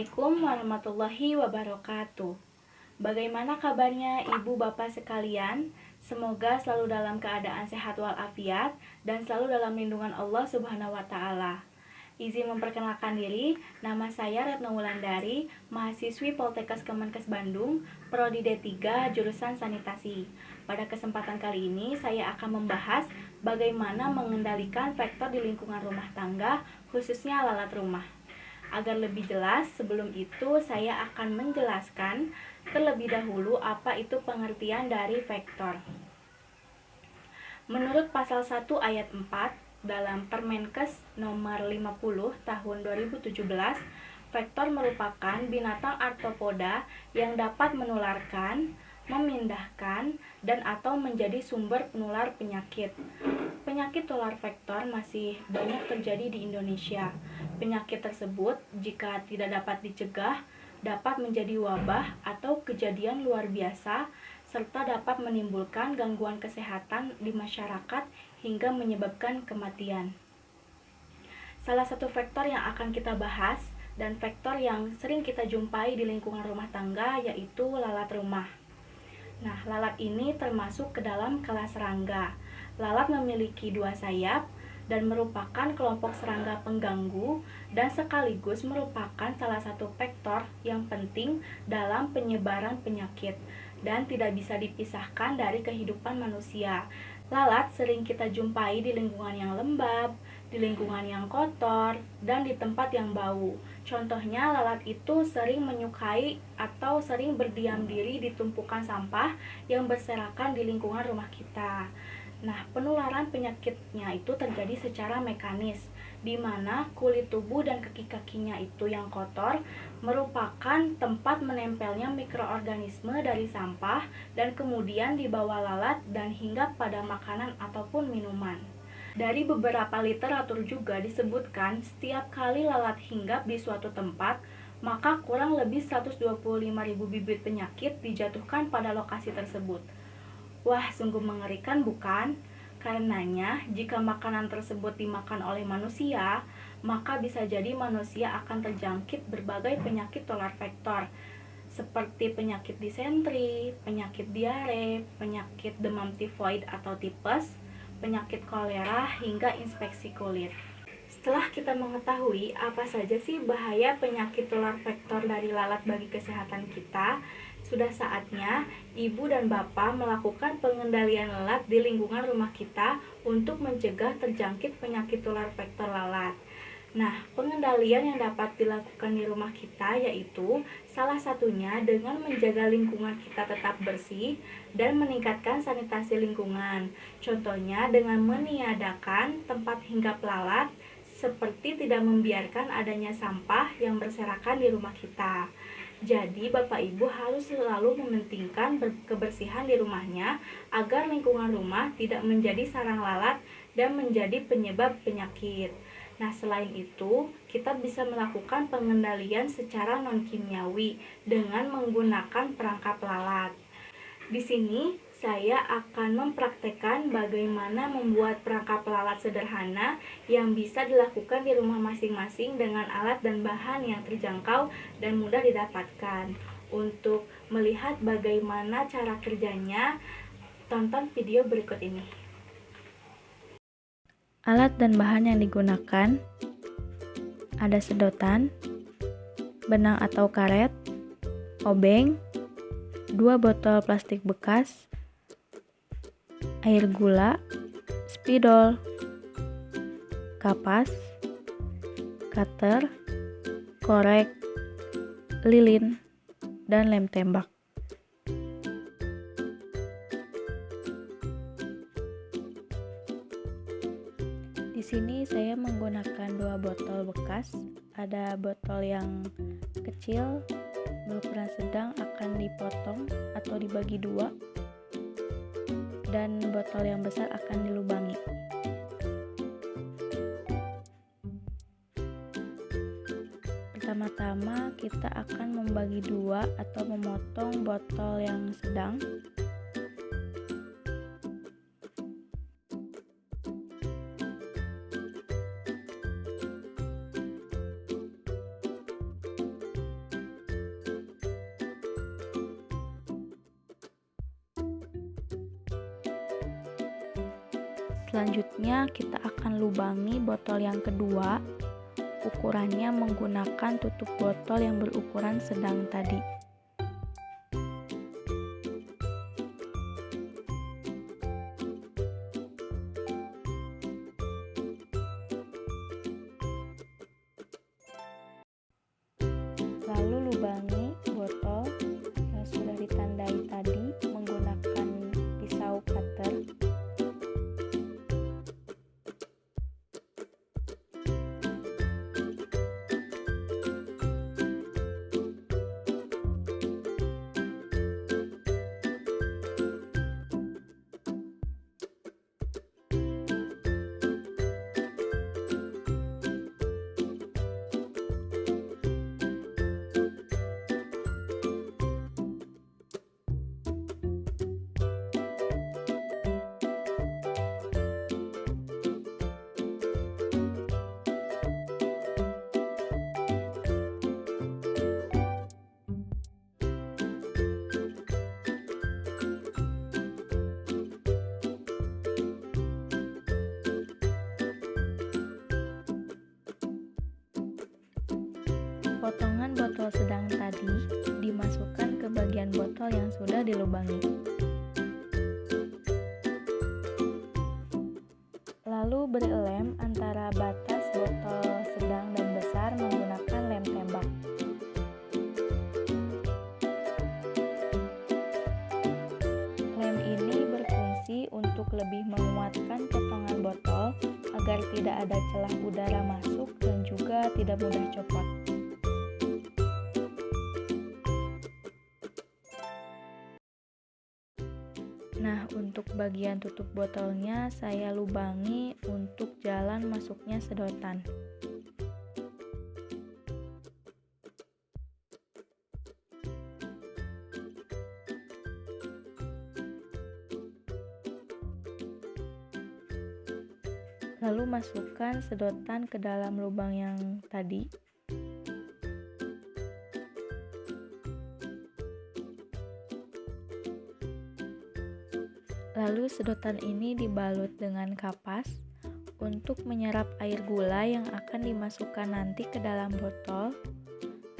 Assalamualaikum warahmatullahi wabarakatuh. Bagaimana kabarnya ibu bapak sekalian? Semoga selalu dalam keadaan sehat walafiat dan selalu dalam lindungan Allah Subhanahu wa taala. Izin memperkenalkan diri, nama saya Retno Wulandari, mahasiswi Poltekkes Kemenkes Bandung, Prodi D3 jurusan Sanitasi. Pada kesempatan kali ini saya akan membahas bagaimana mengendalikan faktor di lingkungan rumah tangga, khususnya lalat rumah. Agar lebih jelas, sebelum itu saya akan menjelaskan terlebih dahulu apa itu pengertian dari faktor. Menurut pasal 1 ayat 4 dalam Permenkes nomor 50 tahun 2017, faktor merupakan binatang arthropoda yang dapat menularkan, memindahkan, dan atau menjadi sumber penular penyakit. Penyakit tular vektor masih banyak terjadi di Indonesia. Penyakit tersebut, jika tidak dapat dicegah, dapat menjadi wabah atau kejadian luar biasa, serta dapat menimbulkan gangguan kesehatan di masyarakat hingga menyebabkan kematian. Salah satu faktor yang akan kita bahas dan faktor yang sering kita jumpai di lingkungan rumah tangga yaitu lalat rumah. Nah, lalat ini termasuk ke dalam kelas serangga. Lalat memiliki 2 sayap dan merupakan kelompok serangga pengganggu dan sekaligus merupakan salah satu faktor yang penting dalam penyebaran penyakit dan tidak bisa dipisahkan dari kehidupan manusia. Lalat sering kita jumpai di lingkungan yang lembab, di lingkungan yang kotor, dan di tempat yang bau. Contohnya, lalat itu sering menyukai atau sering berdiam diri di tumpukan sampah yang berserakan di lingkungan rumah kita. Nah, penularan penyakitnya itu terjadi secara mekanis, di mana kulit tubuh dan kaki-kakinya itu yang kotor merupakan tempat menempelnya mikroorganisme dari sampah dan kemudian dibawa lalat dan hinggap pada makanan ataupun minuman. Dari beberapa literatur juga disebutkan setiap kali lalat hinggap di suatu tempat, maka kurang lebih 125.000 bibit penyakit dijatuhkan pada lokasi tersebut. Wah, sungguh mengerikan bukan? Karenanya, jika makanan tersebut dimakan oleh manusia, maka bisa jadi manusia akan terjangkit berbagai penyakit tular vektor, seperti penyakit disentri, penyakit diare, penyakit demam tifoid atau tipes, penyakit kolera, hingga infeksi kulit. Setelah kita mengetahui apa saja sih bahaya penyakit tular vektor dari lalat bagi kesehatan kita, sudah saatnya ibu dan bapak melakukan pengendalian lalat di lingkungan rumah kita untuk mencegah terjangkit penyakit tular vektor lalat. Nah, pengendalian yang dapat dilakukan di rumah kita yaitu salah satunya dengan menjaga lingkungan kita tetap bersih dan meningkatkan sanitasi lingkungan. Contohnya dengan meniadakan tempat hinggap lalat, seperti tidak membiarkan adanya sampah yang berserakan di rumah kita. Jadi, Bapak Ibu harus selalu mementingkan kebersihan di rumahnya agar lingkungan rumah tidak menjadi sarang lalat dan menjadi penyebab penyakit. Nah, selain itu, kita bisa melakukan pengendalian secara non-kimiawi dengan menggunakan perangkap lalat. Di sini, saya akan mempraktekkan bagaimana membuat perangkap lalat sederhana yang bisa dilakukan di rumah masing-masing dengan alat dan bahan yang terjangkau dan mudah didapatkan. Untuk melihat bagaimana cara kerjanya, tonton video berikut ini. Alat dan bahan yang digunakan ada sedotan, benang atau karet, obeng, 2 botol plastik bekas, air gula, spidol, kapas, cutter, korek, lilin, dan lem tembak. Di sini saya menggunakan 2 botol bekas. Ada botol yang kecil berukuran sedang akan dipotong atau dibagi 2, dan botol yang besar akan dilubangi. Pertama-tama kita akan membagi 2 atau memotong botol yang sedang. Selanjutnya kita akan lubangi botol yang kedua. Ukurannya menggunakan tutup botol yang berukuran sedang tadi. Lalu lubangi botol yang sudah ditandai tadi menggunakan pisau cutter. Potongan botol sedang tadi dimasukkan ke bagian botol yang sudah dilubangi. Lalu beri lem antara batas botol sedang dan besar menggunakan lem tembak. Lem ini berfungsi untuk lebih menguatkan potongan botol agar tidak ada celah udara masuk dan juga tidak mudah copot. Nah, untuk bagian tutup botolnya saya lubangi untuk jalan masuknya sedotan. Lalu masukkan sedotan ke dalam lubang yang tadi. Lalu sedotan ini dibalut dengan kapas untuk menyerap air gula yang akan dimasukkan nanti ke dalam botol,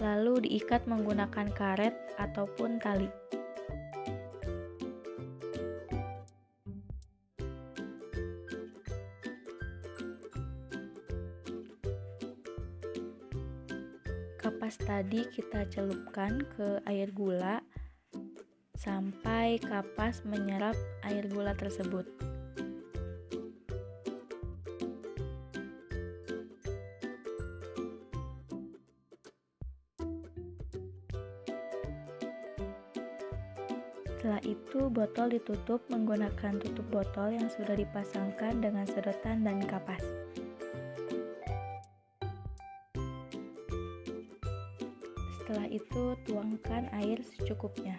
lalu diikat menggunakan karet ataupun tali. Kapas tadi kita celupkan ke air gula sampai kapas menyerap air gula tersebut. Setelah itu botol ditutup menggunakan tutup botol yang sudah dipasangkan dengan sedotan dan kapas. Setelah itu tuangkan air secukupnya.